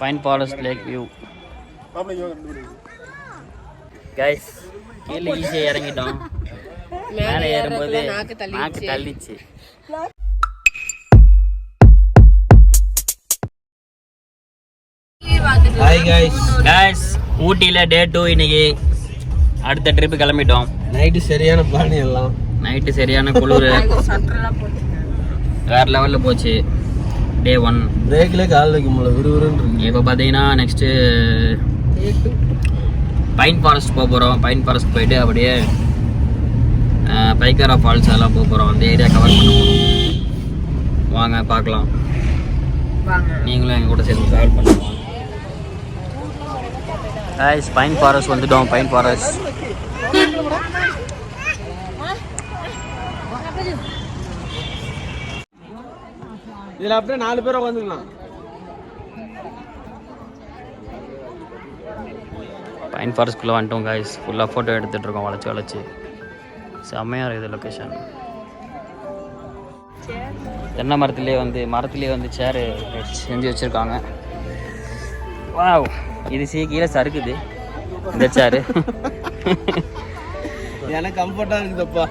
Pine forest lake view. Guys கீழே ஈஸியாக இறங்கிட்டோம். மேலே ஏறும்போது நாக்கு தள்ளிச்சு. கைஸ் ஊட்டியில் டே 2 இன்னைக்கு. அடுத்த ட்ரிப்பு கிளம்பிட்டோம். நைட்டு சரியான பானி எல்லாம். நைட்டு சரியான குளிர், வேற லெவலில் போச்சு. டே 1 பிரேக்ல கால் வைக்க முடியல, விறுவிறுன்னு. இப்போ பார்த்தீங்கன்னா நெக்ஸ்ட்டு பைன் ஃபாரஸ்ட் போக போகிறோம். பைன் ஃபாரஸ்ட் போயிட்டு அப்படியே பைக்காரா ஃபால்ஸ் அதெல்லாம் போக போகிறோம். அந்த ஏரியா கவர் பண்ண போகிறோம். வாங்க பார்க்கலாம். நீங்களும் எங்கள் கூட சேர்ந்து ட்ராவல் பண்ணுவோம். பைன் ஃபாரஸ்ட் வந்துட்டோம். பைன் ஃபாரஸ்ட் இதில் அப்படியே 4 பேர் உட்காந்துக்கலாம். பைன் ஃபாரஸ்ட்குள்ளே வந்துட்டோம் கைஸ். ஃபுல்லாக ஃபோட்டோ எடுத்துகிட்டு இருக்கோம் வளைச்சி வளைச்சி. செம்மையாக இருக்குது லொக்கேஷன். தென்னை மரத்துலேயே வந்து சேரு செஞ்சு வச்சுருக்காங்க. வாவ், இது கீழே சறுக்குது இந்த சேரு. எனக்கு கம்ஃபர்ட்டாக இருக்குதுப்பா.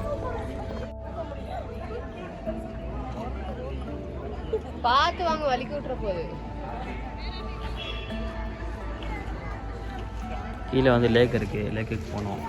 பார்த்து வாங்க, வலிக்கு விட்டுற போகுது. கீழே வந்து லேக் இருக்குது. லேக்குக்கு போனோம்.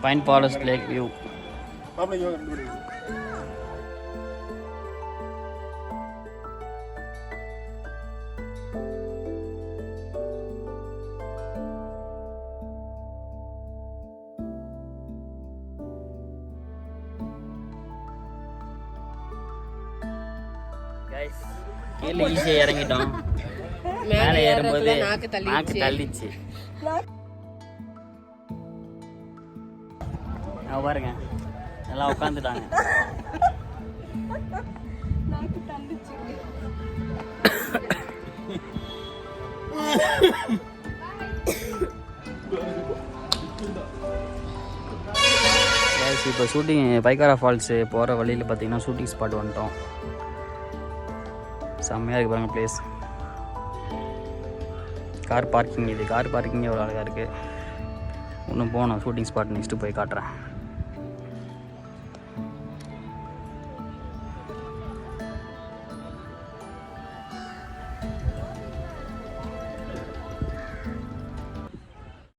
Pine forest lake view. கீழே ஈஸியாக இறங்கிட்டோம். மேலே ஏறும்போது நாக்கு தள்ளிச்சு. பாருங்க எல்லாம் உட்காந்துட்டாங்க. இப்போ ஷூட்டிங் பைக்காரா ஃபால்ஸு போகிற வழியில் பார்த்தீங்கன்னா ஷூட்டிங் ஸ்பாட் வந்துட்டோம். செம்மையாக இருக்குது பாருங்கள் பிளேஸ். Car parking. இது கார் பார்க்கிங்கே ஒரு அழகாக இருக்குது. இன்னும் போனோம் ஷூட்டிங் ஸ்பாட். நெக்ஸ்ட்டு போய் காட்டுறேன்.